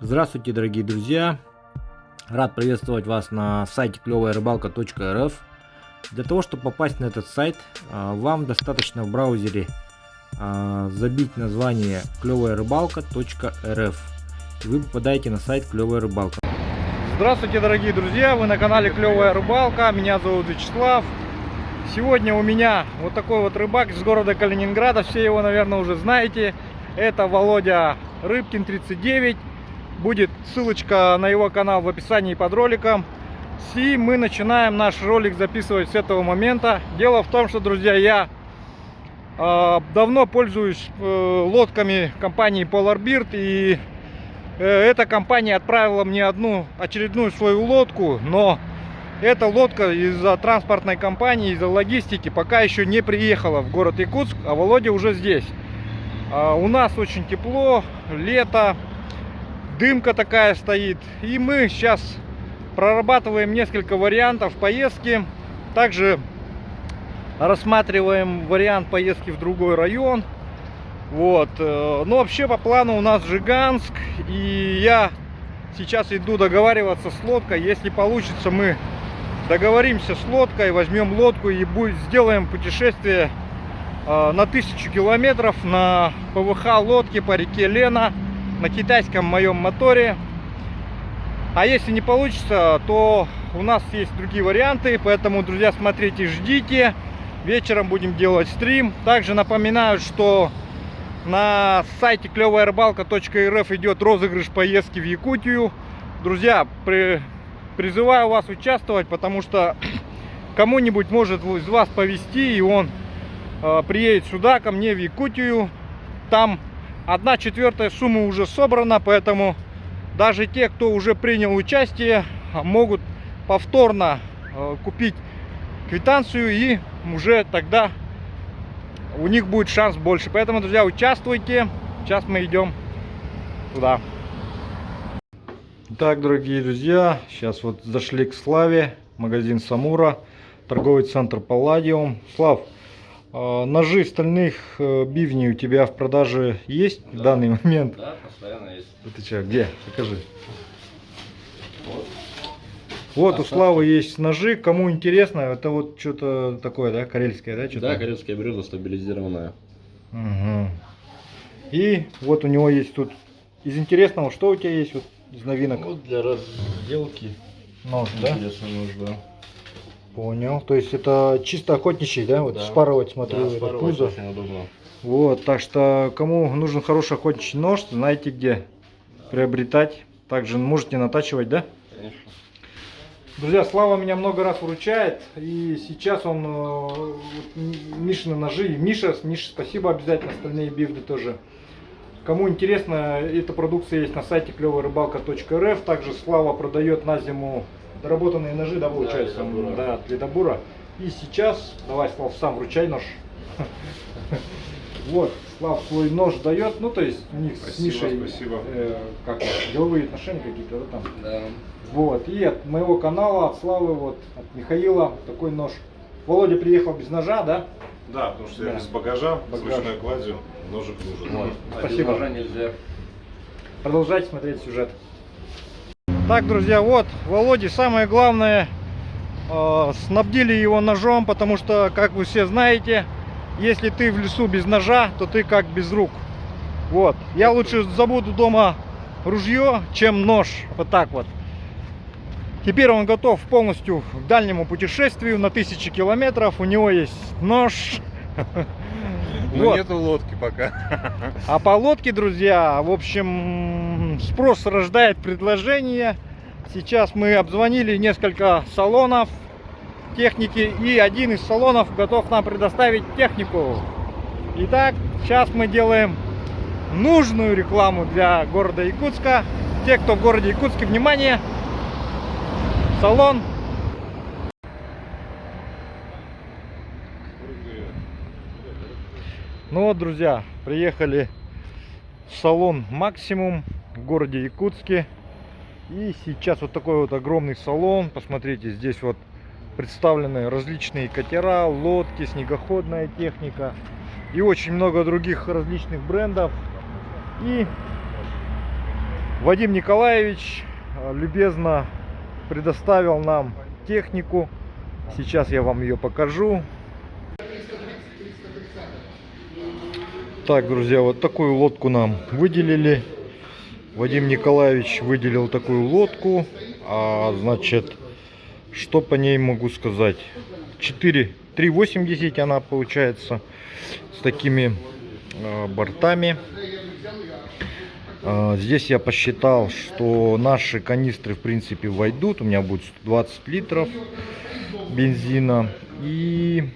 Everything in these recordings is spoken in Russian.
Здравствуйте, дорогие друзья! Рад приветствовать вас на сайте клевая-рыбалка.рф. Для того, чтобы попасть на этот сайт, вам достаточно в браузере забить название клевая-рыбалка.рф, и вы попадаете на сайт Клевая Рыбалка. Здравствуйте, дорогие друзья! Вы на канале Клевая Рыбалка. Меня зовут Вячеслав. Сегодня у меня вот такой вот рыбак из города Калининграда. Все его, наверное, уже знаете. Это Володя Рыбкин 39. Будет ссылочка на его канал в описании под роликом. И мы начинаем наш ролик записывать с этого момента. Дело в том, что, друзья, я давно пользуюсь лодками компании Polar-Bird. И эта компания отправила мне одну очередную свою лодку. Но эта лодка из-за транспортной компании, из-за логистики пока еще не приехала в город Якутск. А Володя уже здесь. У нас очень тепло, лето. Дымка такая стоит. И мы сейчас прорабатываем несколько вариантов поездки. Также рассматриваем вариант поездки в другой район. Вот. Но вообще по плану у нас Жиганск. И я сейчас иду договариваться с лодкой. Если получится, мы договоримся с лодкой, возьмем лодку и сделаем путешествие на 1000 километров на ПВХ лодке по реке Лена. На китайском моем моторе. А если не получится, то у нас есть другие варианты. Поэтому, друзья, смотрите, ждите. Вечером будем делать стрим. Также напоминаю, что на сайте клевая-рыбалка.рф идет розыгрыш поездки в Якутию. Друзья, призываю вас участвовать, потому что кому-нибудь может из вас повезти, и он приедет сюда, ко мне в Якутию. Там 1/4 суммы уже собрана, поэтому даже те, кто уже принял участие, могут повторно купить квитанцию, и уже тогда у них будет шанс больше. Поэтому, друзья, участвуйте. Сейчас мы идем туда. Так, дорогие друзья, сейчас вот зашли к Славе, магазин Самура, торговый центр Палладиум. Слав, ножи стальных бивней у тебя в продаже есть, да, в данный момент? Да, постоянно есть. Ты что, где? Покажи. Вот у Славы есть ножи. Кому интересно, это вот что-то такое, да, карельское, да? Да, карельское брюзо стабилизированное. Угу. И вот у него есть тут из интересного, что у тебя есть вот из новинок? Вот для разделки. Нож, да? Интересный нож, да. Понял. То есть это чисто охотничий, да? Вот да. Спарывать, смотрю, да, это пузо. очень удобно. Вот, так что кому нужен хороший охотничий нож, знаете где приобретать. Также можете натачивать, да? Конечно. Друзья, Слава меня много раз выручает. И сейчас он Мишины ножи. Миша, спасибо обязательно, остальные бивды тоже. Кому интересно, эта продукция есть на сайте клевая-рыбалка.рф. Также Слава продает на зиму доработанные ножи, да, получается? Да, для добура. И сейчас, давай, Слав, сам вручай нож. Вот, Слав свой нож дает. Ну, то есть у них с Мишей как деловые отношения какие-то, да, там. Да. Вот, и от моего канала, от Славы, вот, от Михаила такой нож. Володя приехал без ножа, да? Да, потому что я без багажа, с ручной кладью, ножик нужен. Вот. Спасибо. Спасибо. Нельзя. Продолжайте смотреть сюжет. Так, друзья, вот, Володе самое главное, снабдили его ножом, потому что, как вы все знаете, если ты в лесу без ножа, то ты как без рук. Вот, я лучше забуду дома ружье, чем нож, вот так вот. Теперь он готов полностью к дальнему путешествию на 1000 километров. У него есть нож. Но нету лодки пока. А по лодке, друзья, в общем, спрос рождает предложение. Сейчас мы обзвонили несколько салонов техники, и один из салонов готов нам предоставить технику. Итак, сейчас мы делаем нужную рекламу для города Якутска. Те, кто в городе Якутске, внимание! Салон. Ну вот, друзья, приехали в салон Максимум в городе Якутске. И сейчас вот такой вот огромный салон. Посмотрите, здесь вот представлены различные катера, лодки, снегоходная техника и очень много других различных брендов. И Вадим Николаевич любезно предоставил нам технику. Сейчас я вам ее покажу. Так, друзья, вот такую лодку нам выделили. Вадим Николаевич выделил такую лодку. Значит, что по ней могу сказать? 3,80 она получается с такими бортами. Здесь я посчитал, что наши канистры в принципе войдут. У меня будет 120 литров бензина. И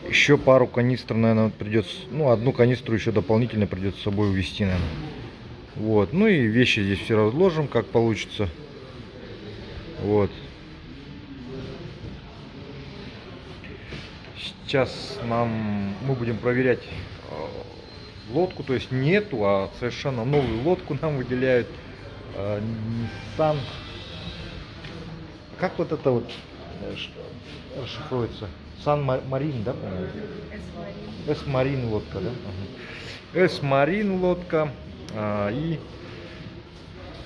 еще пару канистр, наверное, придется. Ну, одну канистру еще дополнительно придется с собой увезти, наверное. Вот. Ну и вещи здесь все разложим, как получится. Вот. Сейчас мы будем проверять лодку, то есть нету, а совершенно новую лодку нам выделяют. Nissan. Как вот это вот расшифруется? Сан Марин, да, по-моему? S-Marine лодка, да? Ага. S-Marine лодка. И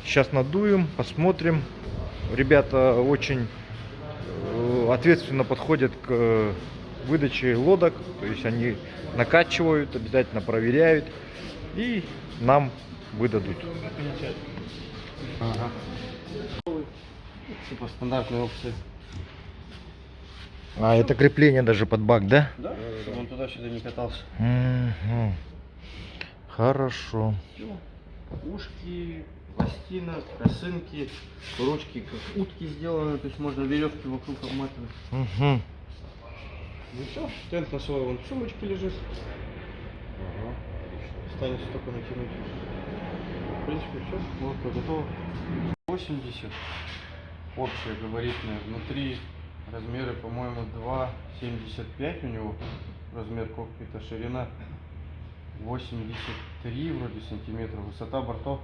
сейчас надуем, посмотрим. Ребята очень ответственно подходят к выдаче лодок, то есть они накачивают, обязательно проверяют и нам выдадут. Ага. Типа стандартные опции. Это крепление даже под бак, да? Да? Чтобы он туда-сюда не катался. Угу. Хорошо. Ушки, пластина, косынки, ручки как утки сделаны, то есть можно веревки вокруг обматывать. Угу. Ну все, тент носовой вон в сумочке лежит. Останется только натянуть. В принципе все, лодка готова. 80. Общая габаритная. Внутри размеры, по-моему, 2,75 у него. Размер кокпита, ширина 83 вроде сантиметров. Высота бортов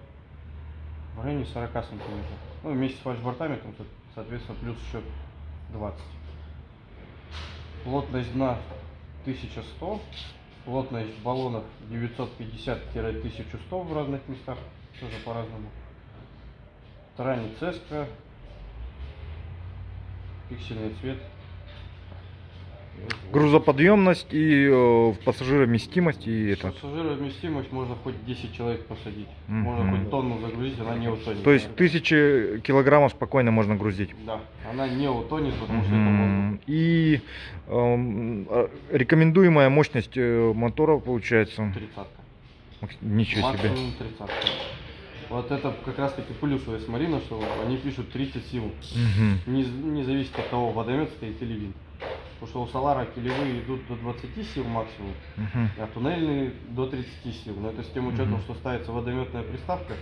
в районе 40 сантиметров. Ну, вместе с фальшбортами, там, соответственно, плюс еще 20. Плотность дна 1100. Плотность баллонов 950-1100 в разных местах. Тоже по-разному. Тарань цеска. Пиксельный цвет. Грузоподъемность и пассажировместимость и это. Пассажировместимость можно хоть 10 человек посадить. Мгм. Можно хоть тонну загрузить, она не утонет. То есть 1000 килограммов спокойно можно грузить. Да, она не утонет, потому что это воздух. И рекомендуемая мощность мотора получается. 30-ка. Ничего себе. Максимум 30-ка. Вот это как раз таки плюс у S-Marine, что они пишут 30 сил. Угу. Не зависит от того, водомет стоит или винт. Потому что у Solar килевые идут до 20 сил максимум, а туннельные до 30 сил. Но это с тем учетом, что ставится водометная приставка,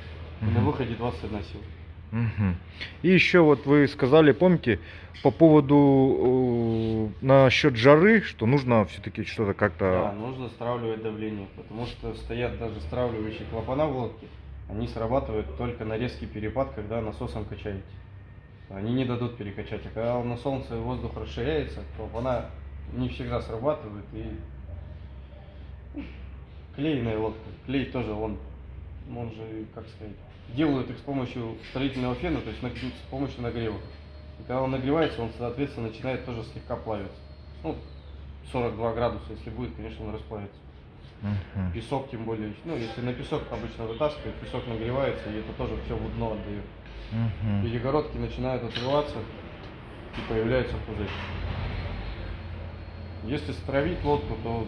и на выходе 21 сила. Угу. И еще вот вы сказали, помните, по поводу насчет жары, что нужно все-таки что-то как-то... Да, нужно стравливать давление, потому что стоят даже стравливающие клапана в лодке, они срабатывают только на резкий перепад, когда насосом качаете. Они не дадут перекачать, а когда на солнце воздух расширяется, клапана не всегда срабатывают, и клейная лодка, клей тоже, он же, как сказать, делают их с помощью строительного фена, то есть с помощью нагрева. И когда он нагревается, он, соответственно, начинает тоже слегка плавиться. Ну, 42 градуса, если будет, конечно, он расплавится. Песок тем более, ну, если на песок обычно вытаскивают, песок нагревается, и это тоже все в дно отдает. Перегородки начинают отрываться, и появляется пузырь. Если стравить лодку, то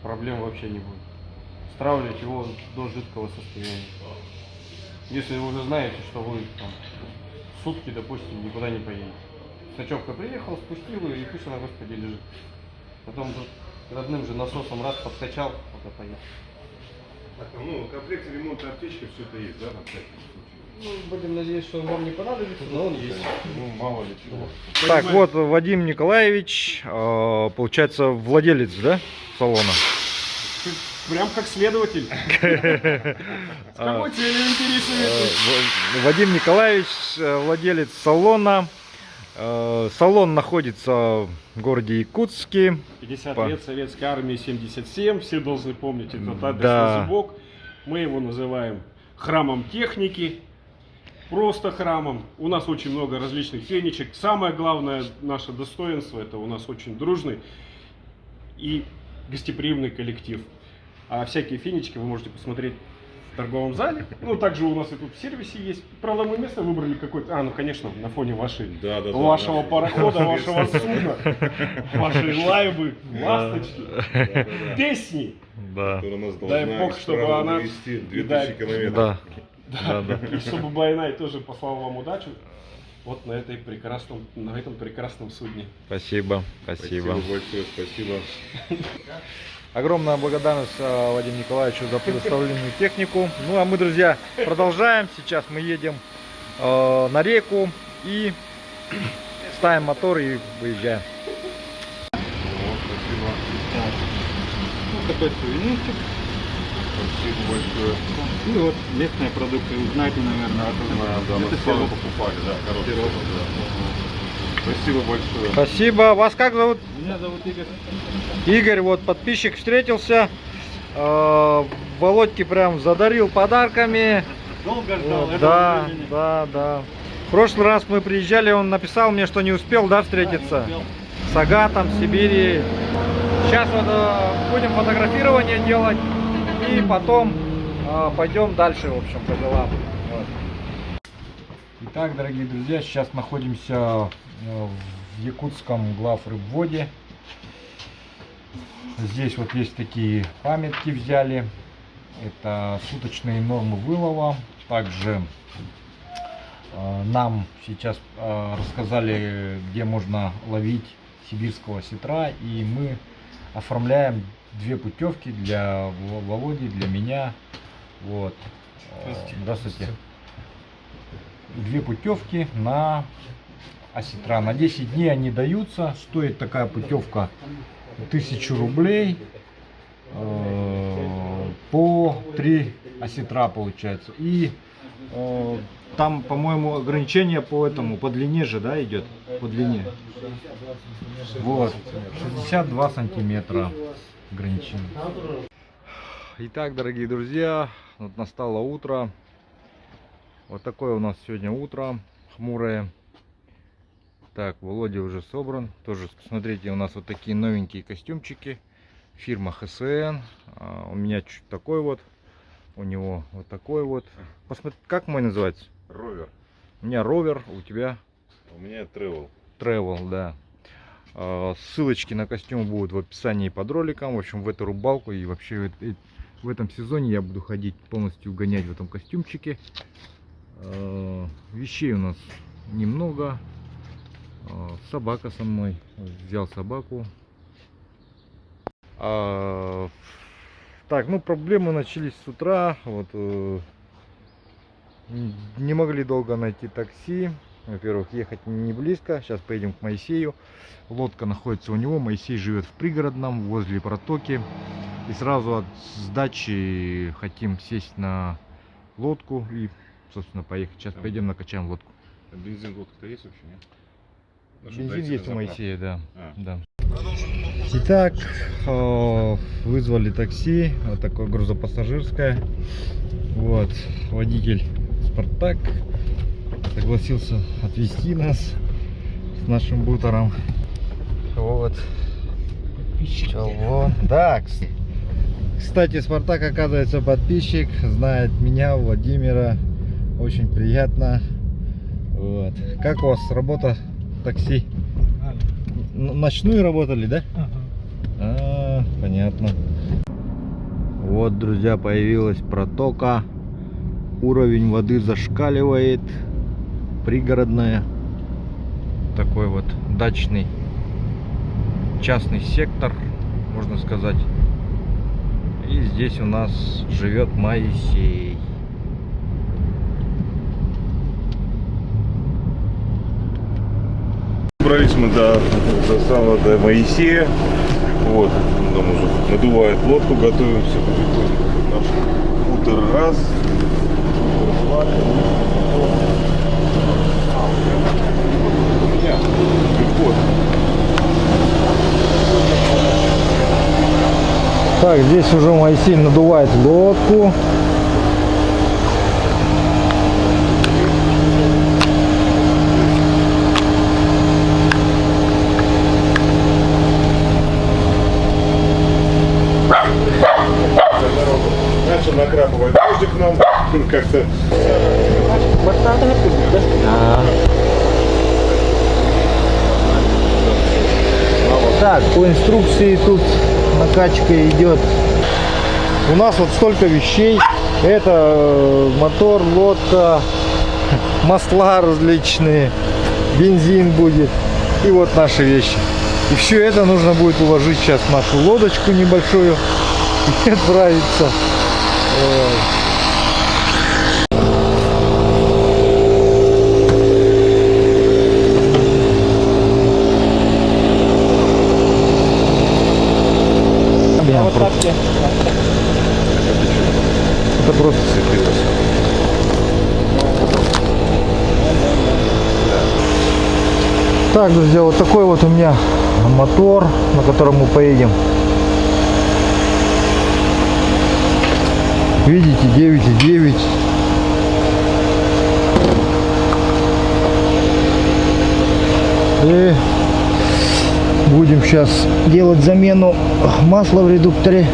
проблем вообще не будет. Стравливать его до жидкого состояния. Если вы уже знаете, что вы там сутки, допустим, никуда не поедете. С ночевкой приехал, спустил ее, и пусть она, господи, лежит. Потом родным же насосом раз подкачал, пока поехал. Так, ну, в комплекте ремонта аптечки все это есть, да, на всякий случай? Ну, будем надеяться, что он вам не понадобится, но он есть. Ну, мало ли чего. Так, вот Вадим Николаевич, получается, владелец, да, салона? Прям как следователь. С какой целью интересует? Вадим Николаевич, владелец салона. Салон находится в городе Якутске. 50 лет советской армии, 77, все должны помнить этот адрес Да. на зубок. Мы его называем храмом техники, просто храмом. У нас очень много различных фенечек. Самое главное наше достоинство — это у нас очень дружный и гостеприимный коллектив. А всякие фенечки вы можете посмотреть в торговом зале. Ну, также у нас и тут в сервисе есть. Правда, мы место выбрали какое-то... ну, конечно, на фоне вашего парохода, вашего судна, вашей лайбы, ласточки, песни. Да. Которая нас Дай должна бог, чтобы исправно она... довести 2000 Да. километров. Да. И чтобы Байнай тоже послал вам удачу вот на этом прекрасном судне. Спасибо. Спасибо большое, спасибо. Огромная благодарность Вадиму Николаевичу за предоставленную технику. Ну а мы, друзья, продолжаем. Сейчас мы едем на реку и ставим мотор и выезжаем. Спасибо. Вот такой сувенирчик. Спасибо большое. И вот местные продукты. Узнаете, наверное, Да, мы сразу покупали, да, хороший опыт, да. Спасибо большое. Спасибо. Вас как зовут? Меня зовут Игорь. Игорь, вот подписчик встретился. Володьке прям задарил подарками. Долго ждал Вот, этого да, времени. да. В прошлый раз мы приезжали, он написал мне, что не успел, да, встретиться. Да, не успел. С Агатом, в Сибири. Сейчас вот будем фотографирование делать и потом пойдем дальше, в общем, по делам. Вот. Итак, дорогие друзья, сейчас находимся в якутском главрыбводе. Здесь вот есть такие памятки взяли. Это суточные нормы вылова. Также нам сейчас рассказали, где можно ловить сибирского сетра. И мы оформляем 2 путевки для Володи, для меня. Вот. Здравствуйте. 2 путевки на осетра. На 10 дней они даются. Стоит такая путевка 1000 рублей. По 3 осетра получается. И там, по-моему, ограничение по длине же, да, идет? По длине. Вот. 62 сантиметра ограничение. Итак, дорогие друзья, вот настало утро. Вот такое у нас сегодня утро, хмурое. Так, Володя уже собран. Тоже, смотрите, у нас вот такие новенькие костюмчики. Фирма ХСН. У меня чуть такой вот. У него вот такой вот. Посмотри, как мой называется? Ровер. У меня ровер, у тебя? У меня тревел. Travel, да. Ссылочки на костюм будут в описании под роликом. В общем, в эту рыбалку и вообще в этом сезоне я буду ходить полностью гонять в этом костюмчике. Вещей у нас немного. Собака со мной. Взял собаку. Так, ну проблемы начались с утра. Вот не могли долго найти такси. Во-первых, ехать не близко. Сейчас поедем к Моисею. Лодка находится у него. Моисей живет в пригородном, возле протоки. И сразу от сдачи хотим сесть на лодку и, собственно, поехать. Сейчас пойдем накачаем лодку. Бензин в лодке-то есть вообще, нет? Ну, что, Бензин дайте есть на у заправку. Моисея, да. А. Да. Итак, вызвали такси. Вот такое грузопассажирское. Вот, водитель Спартак согласился отвезти нас с нашим бутером. Вот. Вот. Да, кстати, Спартак, оказывается, подписчик, знает меня, Владимира. Очень приятно. Вот. Как у вас работа такси? Ночную работали, да? Ага. Понятно. Вот, друзья, появилась протока. Уровень воды зашкаливает. Пригородная. Такой вот дачный частный сектор, можно сказать. И здесь у нас живет Моисей. Добрались мы до Моисея. Вот, там уже надувает лодку, готовимся потихоньку. Наш утро раз. Так, здесь уже Моисей надувает лодку. как-то... Так, по инструкции тут накачка идет. У нас вот столько вещей. Это мотор, лодка, масла различные, бензин будет. И вот наши вещи. И все это нужно будет уложить сейчас в нашу лодочку небольшую и отправиться. Это просто сцепилось. Так, друзья, вот такой вот у меня мотор, на котором мы поедем. Видите, 9,9. И будем сейчас делать замену масла в редукторе.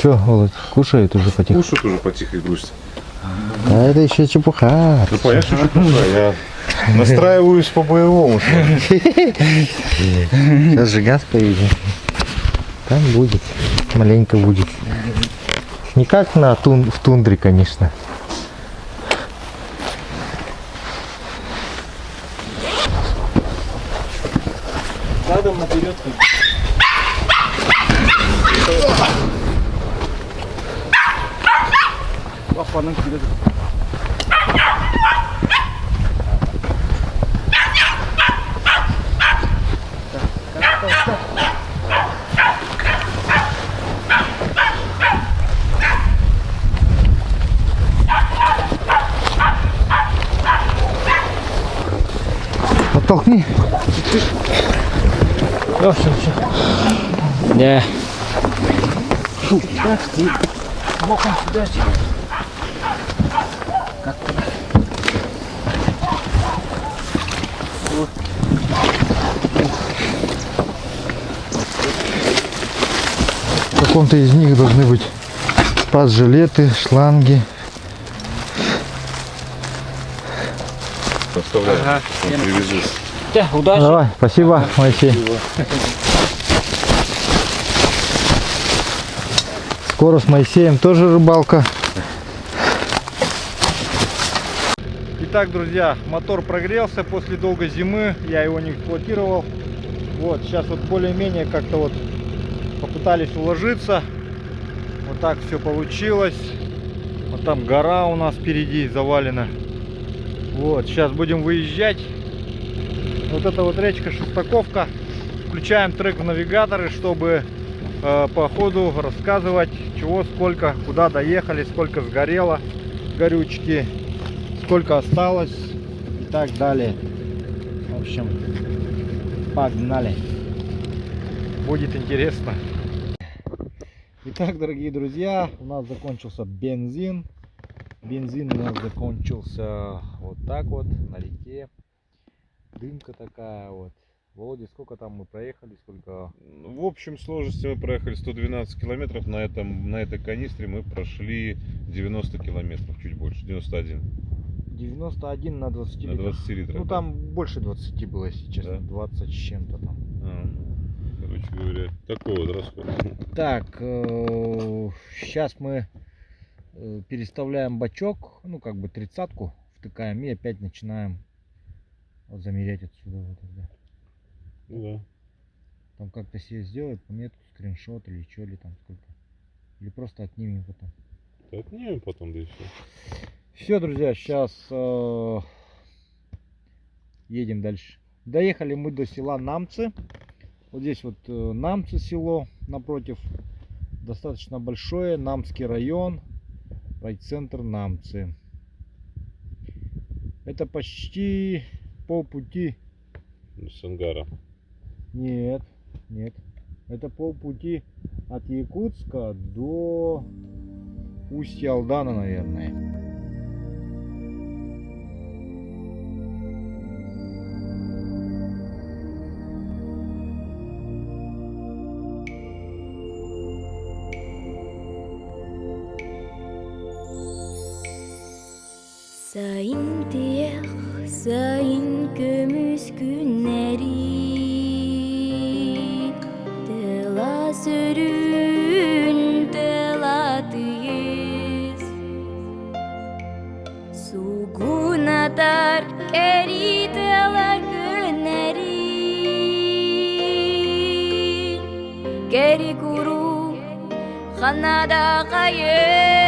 Че, Володь, кушает уже потихоньку? Кушают уже потихо и грусть. А это еще чепуха. Ну понятно, что чепуха. Я настраиваюсь по-боевому. Сейчас же газ поедем. Там будет. Маленько будет. Не как в тундре, конечно. Задом наперед. Папа, вперед. Оттолкни. Все, все, все. Да. Так, ты боком сюда. Как-то. Вот. В каком-то из них должны быть спас-жилеты, шланги. Оставляю. Ага. Привезу. Да, удачи. Давай, спасибо, Моисей. Скоро с Моисеем тоже рыбалка. Итак, друзья, мотор прогрелся после долгой зимы. Я его не эксплуатировал. Вот, сейчас вот более-менее как-то вот попытались уложиться. Вот так все получилось. Вот там гора у нас впереди завалена. Вот, сейчас будем выезжать. Вот это вот речка Шестаковка. Включаем трек в навигаторы, чтобы по ходу рассказывать, чего, сколько, куда доехали, сколько сгорело горючки, сколько осталось и так далее. В общем, погнали. Будет интересно. Итак, дорогие друзья, у нас закончился бензин. Бензин у нас закончился вот так вот на реке. Дымка такая вот. Володя, сколько там мы проехали, сколько? В общем сложности мы проехали 112 километров. На этой канистре мы прошли 90 километров, чуть больше, 91. 91 на 20 На литров. 20 литров. Ну да. там больше 20 было, если честно. Да? 20 с чем-то там. Короче говоря, такой вот расход. Так, сейчас мы переставляем бачок, ну как бы 30-ку втыкаем и опять начинаем вот замерять отсюда. Вот тогда. Ну да. Там как-то себе сделать пометку, скриншот или что, или там сколько. Или просто отнимем потом. Отнимем потом, да и все. Все, друзья, сейчас едем дальше. Доехали мы до села Намцы. Вот здесь вот Намцы село напротив. Достаточно большое. Намский район. Райцентр Намцы. Это почти полпути. С ангара. Нет, нет. Это полпути от Якутска до устья Алдана, наверное. sayın kömüz günleri Tela sörün teladıyız Sugun atar keri telar günleri Geri kuru kanada kayız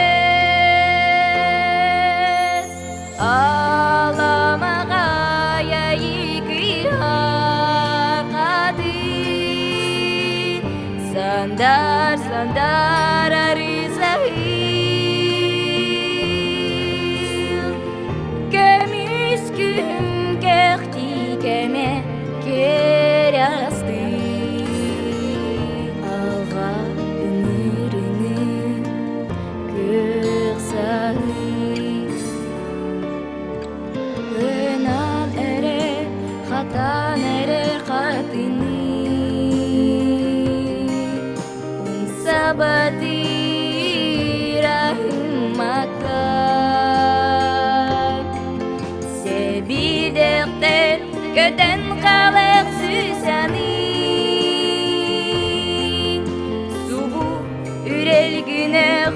Ağlamağa yıkıyor kadın Sandar sandar arızahir Kömüskün kekti keme kerastı Ağa ömrünü kırsahi Önal ere hatan ere kadını Unsabati rahim makar Sebi dertte göden kalır süsani Subuh ürel günah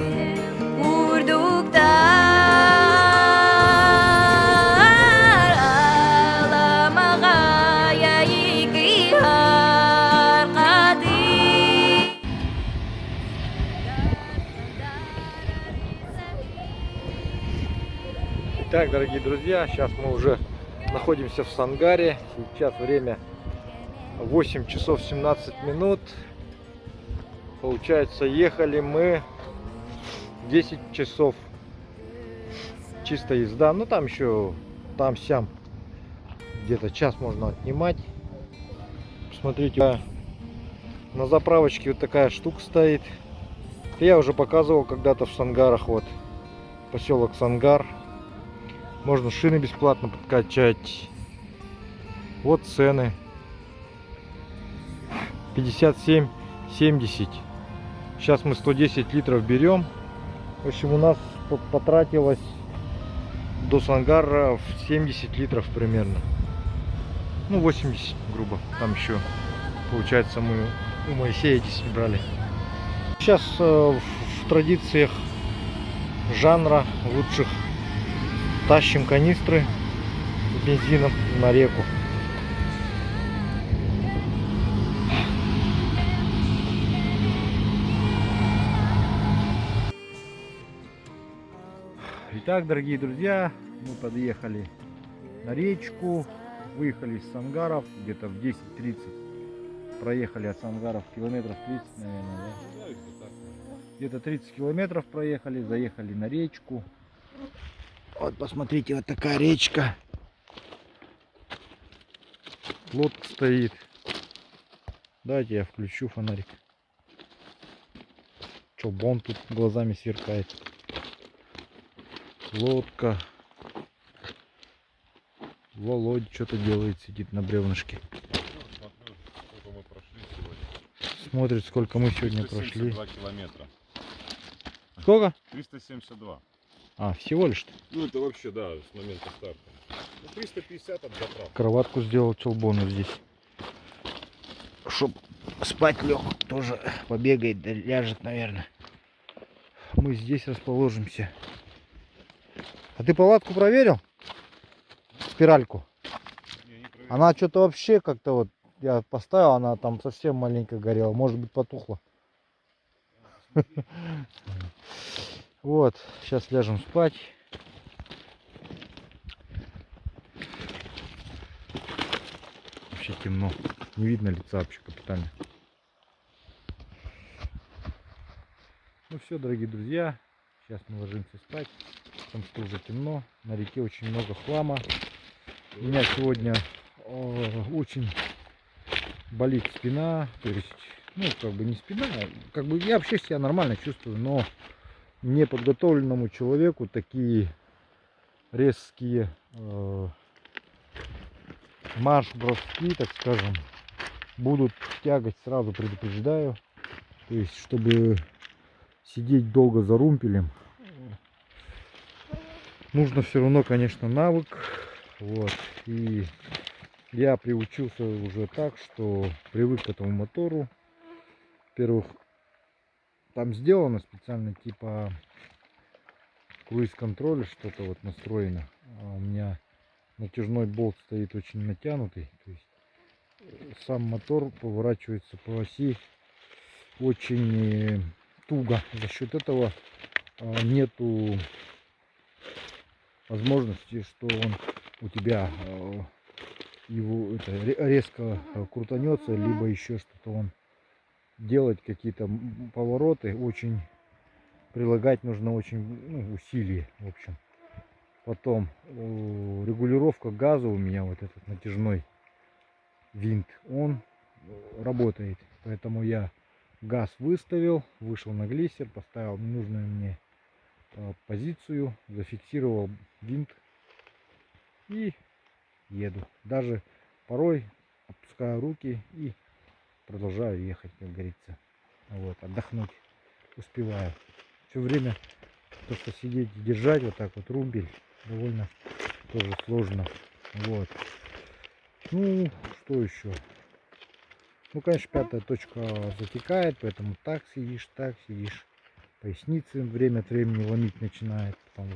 vurduktan Ağlamağa yıkıyor kadın Итак, дорогие друзья, сейчас мы уже находимся в Сангаре. Сейчас время 8 часов 17 минут. Получается, ехали мы 10 часов. Чистая езда. Ну, там еще, там-сям, где-то час можно отнимать. Посмотрите, на заправочке вот такая штука стоит. Это я уже показывал когда-то в Сангарах. Вот, поселок Сангар. Можно шины бесплатно подкачать. Вот цены. 57,70. Сейчас мы 110 литров берем. В общем, у нас потратилось до Сангара в 70 литров примерно. Ну, 80, грубо. Там еще, получается, мы у Моисея 10 брали. Сейчас в традициях жанра лучших тащим канистры с бензином на реку. Итак, дорогие друзья, мы подъехали на речку, выехали из Сангаров где-то в 10:30, проехали от Сангаров километров 30, наверное, да? Где-то 30 километров проехали, заехали на речку. Вот, посмотрите, вот такая речка. Лодка стоит. Давайте я включу фонарик. Чобон тут глазами сверкает. Лодка. Володя что-то делает, сидит на бревнышке. Смотрит, сколько мы сегодня прошли. 372 километра. Сколько? 372. А, всего лишь? Ну это вообще, да, с момента старта. Ну, 350 от заправки. Кроватку сделал Челбону здесь. Чтоб спать лег, тоже побегает, да ляжет, наверное. Мы здесь расположимся. А ты палатку проверил? Спиральку? Не, не проверил. Она что-то вообще как-то вот, я поставил, она там совсем маленько горела. Может быть, потухла. Вот, сейчас ляжем спать. Вообще темно. Не видно лица вообще капитально. Ну все, дорогие друзья. Сейчас мы ложимся спать. Потому что уже темно. На реке очень много хлама. У меня сегодня очень болит спина. То есть, ну, как бы не спина. Как бы я вообще себя нормально чувствую, но неподготовленному человеку такие резкие марш-броски, так скажем, будут в тягость, сразу предупреждаю. То есть, чтобы сидеть долго за румпелем, нужно все равно, конечно, навык. Вот. И я приучился уже так, что привык к этому мотору. Во-первых, там сделано специально типа круиз-контроль, что-то вот настроено. А у меня натяжной болт стоит очень натянутый. То есть сам мотор поворачивается по оси очень туго. За счет этого нету возможности, что он у тебя его резко крутанется, либо еще что-то он делать какие-то повороты. Очень прилагать нужно очень усилий, в общем. Потом регулировка газа у меня, вот этот натяжной винт, он работает. Поэтому я газ выставил, вышел на глиссер, поставил нужную мне позицию, зафиксировал винт и еду. Даже порой опускаю руки и продолжаю ехать, как говорится. Вот, отдохнуть успеваю. Все время то, что сидеть и держать вот так вот румпель, довольно тоже сложно. Вот. Ну, что еще? Ну, конечно, пятая точка затекает, поэтому так сидишь. Поясницы время от времени ломить начинает. Потом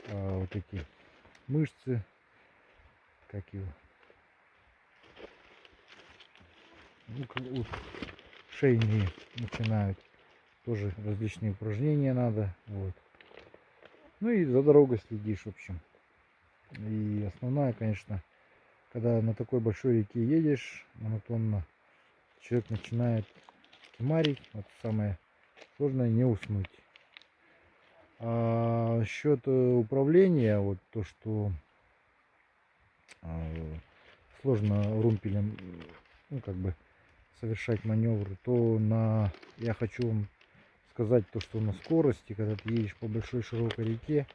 вот эти мышцы, как его, шейные начинают. Тоже различные упражнения надо. Вот. Ну и за дорогой следишь, в общем. И основное, конечно, когда на такой большой реке едешь монотонно, человек начинает кимарить. Вот самое сложное — не уснуть. А счет управления, вот то, что сложно румпелем, как бы совершать маневры, то я хочу вам сказать то, что на скорости, когда ты едешь по большой широкой реке,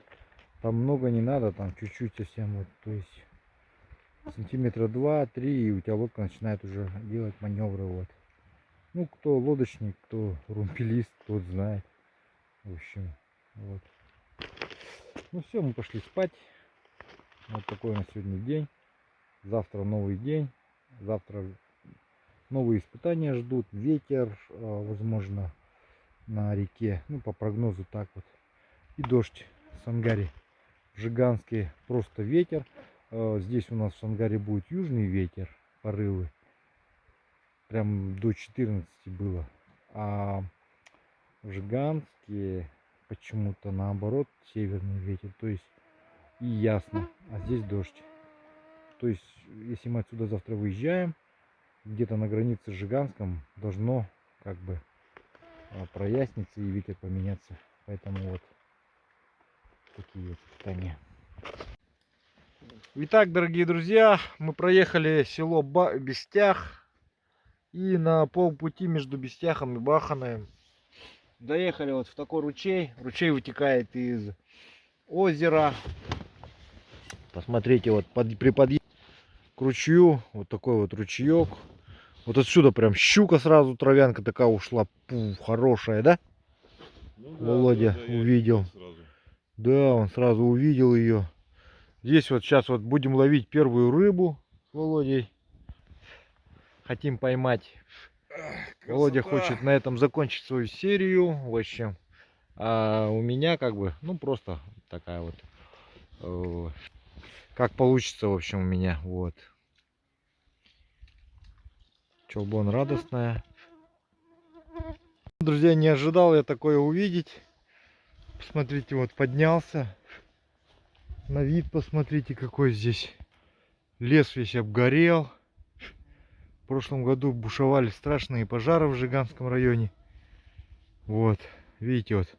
там много не надо, там чуть-чуть совсем, вот, то есть сантиметра 2-3, и у тебя лодка начинает уже делать маневры. Вот. Ну, кто лодочник, кто румпелист, тот знает. В общем, вот. Ну все, мы пошли спать. Вот такой у нас сегодня день. Завтра новый день. Завтра новые испытания ждут. Ветер, возможно, на реке. Ну, по прогнозу так вот. И дождь в Сангаре. В Жиганске просто ветер. Здесь у нас в Сангаре будет южный ветер, порывы. Прям до 14 было. А в Жиганске почему-то наоборот северный ветер. То есть и ясно. А здесь дождь. То есть, если мы отсюда завтра выезжаем, где-то на границе с Жиганском должно как бы проясниться и ветер поменяться. Поэтому вот такие вот испытания. Итак, дорогие друзья, мы проехали село Бестях. И на полпути между Бестяхом и Баханаем доехали вот в такой ручей. Ручей вытекает из озера. Посмотрите, вот при подъезде к ручью вот такой вот ручеек. Вот отсюда прям щука сразу, травянка такая ушла. Пу, хорошая, да? Ну, да, Володя увидел. Да, он сразу увидел ее. Здесь вот сейчас вот будем ловить первую рыбу с Володей. Хотим поймать. Володя хочет на этом закончить свою серию. В общем, а у меня как бы, ну просто такая вот, как получится, в общем, у меня. Вот. Чолбон радостная. Друзья, не ожидал я такое увидеть. Посмотрите, вот поднялся. На вид посмотрите, какой здесь. Лес весь обгорел. В прошлом году бушевали страшные пожары в Жиганском районе. Вот, видите, вот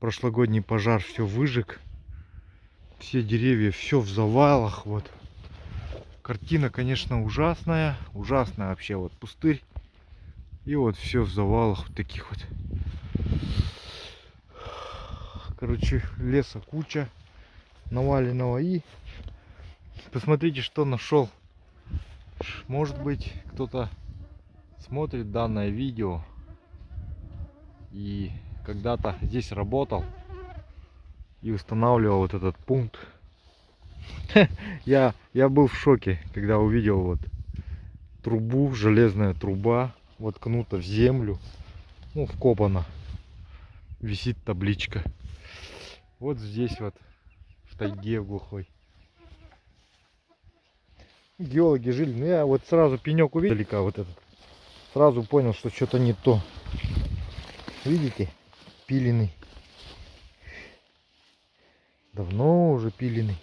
прошлогодний пожар все выжег. Все деревья, все в завалах. Вот. Картина, конечно, ужасная. Ужасная вообще. Вот пустырь. И вот все в завалах вот таких вот. Короче, леса куча наваленного. И посмотрите, что нашел. Может быть, кто-то смотрит данное видео и когда-то здесь работал. и устанавливал вот этот пункт. Я был в шоке, когда увидел вот трубу, железная труба, воткнута в землю, ну, вкопана. Висит табличка. Вот здесь вот, в тайге, в глухой. Геологи жили, но я вот сразу пенек увидел, далека вот этот. Сразу понял, что что-то не то. Видите? Пиленый. Давно уже пиленый.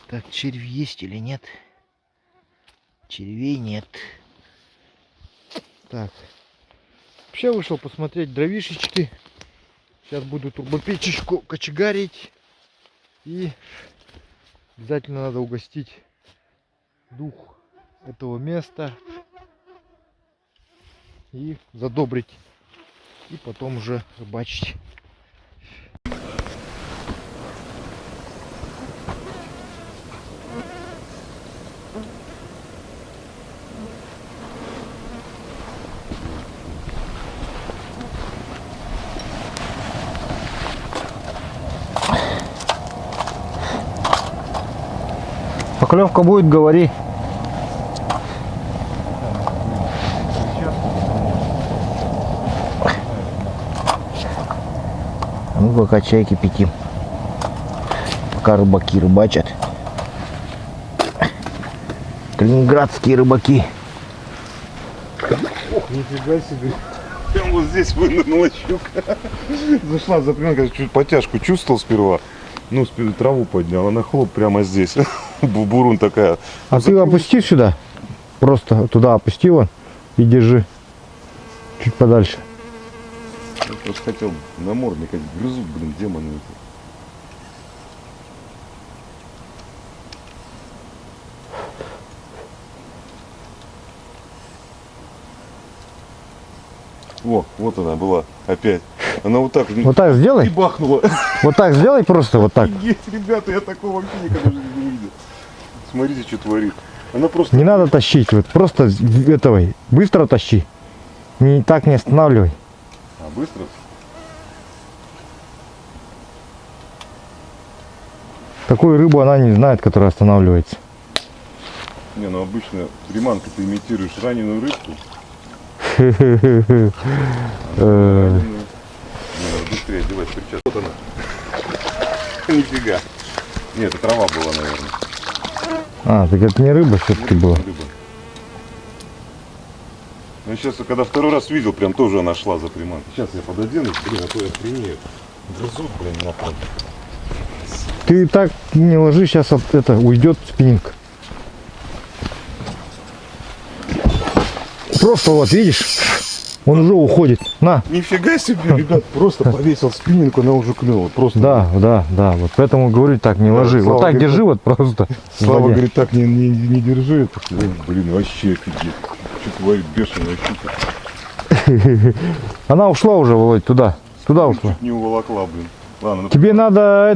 Так, червь есть или нет? Червей нет. Так. Вообще вышел посмотреть дровишечки. Сейчас буду турбопечечку кочегарить. И обязательно надо угостить дух этого места. И задобрить. И потом уже рыбачить. Поклевка будет, говори. А ну пока чай кипятим. Пока рыбаки рыбачат. Калининградские рыбаки. Ох, нифига себе. Прям вот здесь вынырнула щука. Зашла за приманкой, чуть потяжку чувствовал сперва. Ну, траву поднял, она хлоп прямо здесь. Бурун такая. А ты опусти сюда. Просто туда опусти вон и держи. Чуть подальше. Я просто хотел намордник, грызут, блин, демоны. О, вот она была опять. Она вот так. Вот так сделай. И бахнула. Вот так сделай просто, вот так. Есть, ребята, я такого вообще никогда в жизни не видел. Смотрите, что творит. Она просто... Не надо тащить, вот просто этого, быстро тащи. Так не останавливай. А, быстро? Такую рыбу она не знает, которая останавливается. Не, ну обычно приманкой ты имитируешь раненую рыбку. Быстрее одевать перчатки. Вот она. Нифига. Нет, это трава была, наверное. А, так это не рыба все-таки была. Рыба. Ну сейчас, когда второй раз видел, прям тоже она шла за приманкой. Сейчас я пододенусь, блин, а то я охренею. Грызут, блин, нахуй. Ты так не ложи, сейчас это уйдет спиннинг. Просто вот, видишь, он уже уходит. На. Нифига себе, ребят, просто повесил спиннинг, она уже клюнула. Просто. Да, вот поэтому говорю, так не ложи. Слава Вот так говорит, держи, вот просто. Слава Вводя. говорит, так не держи. Блин, вообще офигеть. Что творит бешеная щука. Она ушла уже, Володь, туда. Туда ушла. Чуть не уволокла, блин. Ладно, Тебе надо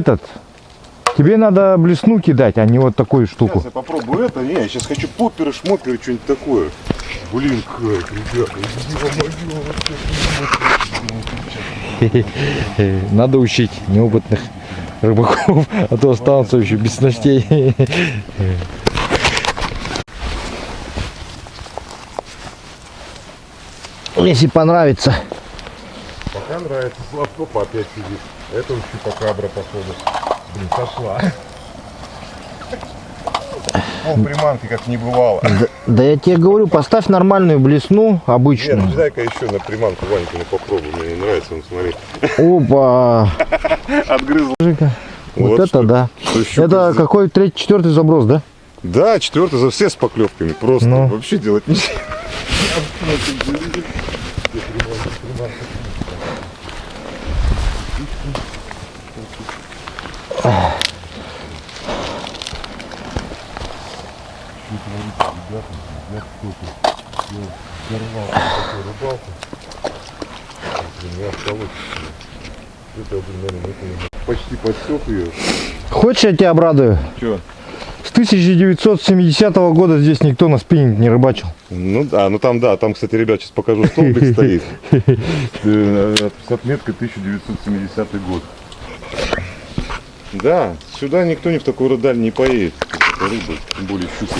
тебе надо блесну кидать, а не вот такую штуку. сейчас я попробую это. Не, я сейчас хочу попперы, шмоперы, что-нибудь такое. Блин, как, ребята, Надо учить неопытных рыбаков, а то останутся еще без снастей. Если понравится. пока нравится. Славкопа опять сидит. Это уж чупакабра, походу. Блин, сошла. Пол приманки как не бывало. Да я тебе говорю, поставь нормальную блесну, Нет, обычную. дай-ка еще на приманку Ванькину попробую. Мне не нравится, он смотри. Опа! Отгрызла. Вот это что. да. Что щука Это здесь. какой 3-4 заброс, да? Да, четвертый за все с поклевками. Просто Ну. вообще делать нечего. Почти подсек ее. Хочешь, я тебя обрадую? Че? С 1970 года здесь никто на спиннинг не рыбачил. Ну да, ну там да, там, кстати, ребят, сейчас покажу, столбик стоит. С отметкой 1970 год. Да, сюда никто ни в такой даль не поедет. Это рыба, тем более щука.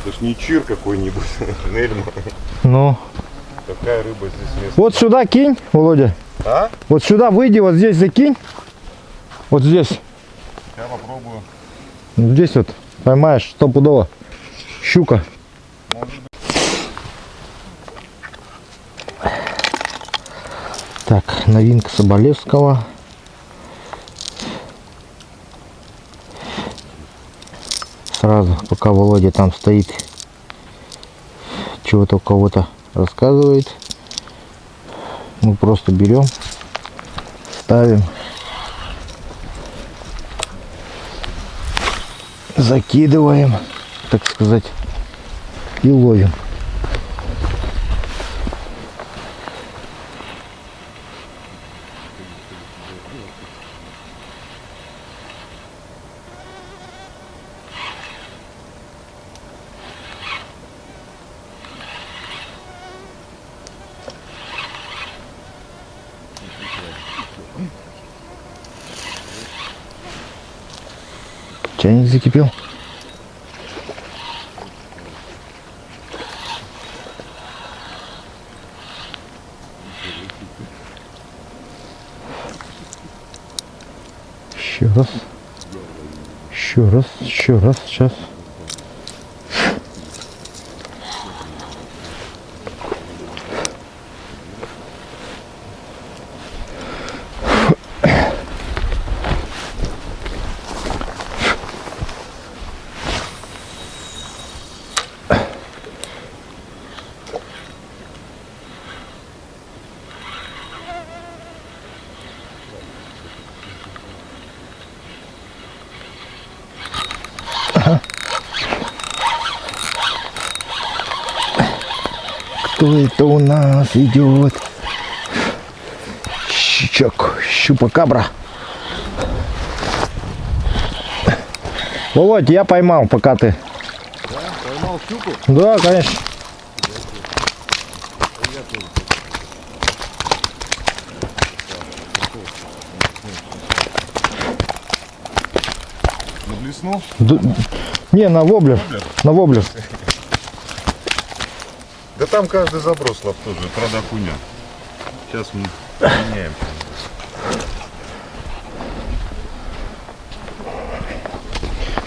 Это ж не чир какой-нибудь, Нельма. Ну. Такая рыба здесь место. Вот сюда кинь, Володя. А? Вот сюда выйди, вот здесь закинь. Вот здесь. Я попробую. Здесь вот поймаешь стопудово. Щука. Так, новинка Соболевского. Сразу, пока Володя там стоит, чего-то у кого-то рассказывает, мы просто берем, ставим, закидываем, так сказать, и ловим. Чайник закипел. Еще раз. Еще раз. Еще раз. Сейчас. Кто это у нас идет? Щучок, щупакабра. Володь, я поймал, пока ты. Да? Поймал щуку? Да, конечно. На блесну? Не, на воблер. На воблер. Да там каждый заброс лов тоже, правда окуня. Сейчас мы меняем.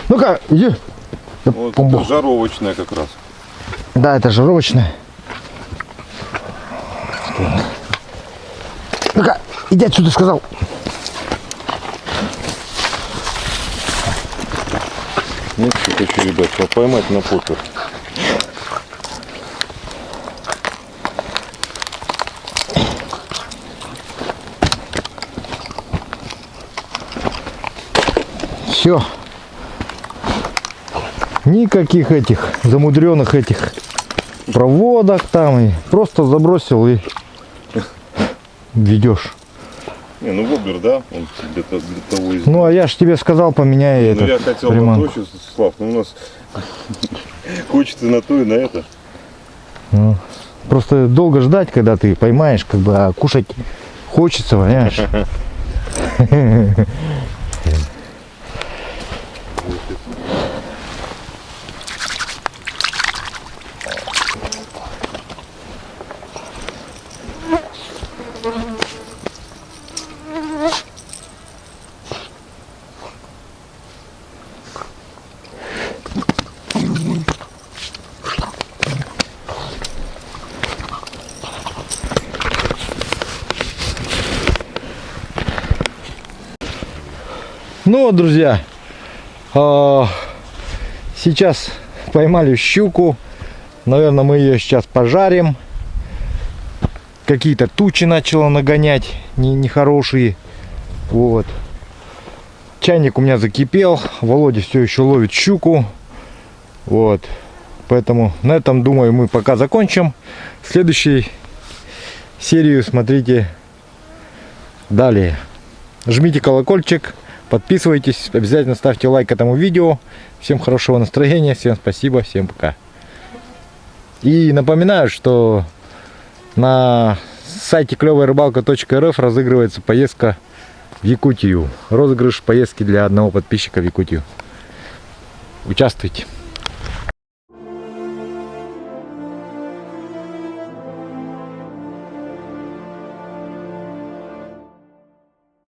Ну-ка, иди. Вот это жаровочная как раз. Да, это жировочная. Ну-ка, иди отсюда, сказал. Ну что хочу, ребят, поймать на попер. Все. Никаких этих замудренных этих проводок там. И просто забросил и ведешь. Не, ну воблер, да, он для того и... Ну а я ж тебе сказал, поменяй Ну этот я хотел приманку. на то, Слав, но у нас хочется на то и на это. Ну, просто долго ждать, когда ты поймаешь, как бы, а кушать хочется, понимаешь? Ну вот, друзья, сейчас поймали щуку. Наверное, мы ее сейчас пожарим. Какие-то тучи начало нагонять, нехорошие. Вот. Чайник у меня закипел. Володя все еще ловит щуку. Вот. Поэтому на этом, думаю, мы пока закончим. Следующую серию смотрите далее. Жмите колокольчик. Подписывайтесь, обязательно ставьте лайк этому видео. Всем хорошего настроения, всем спасибо, всем пока. И напоминаю, что на сайте клёвая рыбалка.рф разыгрывается поездка в Якутию. Розыгрыш поездки для одного подписчика в Якутию. Участвуйте.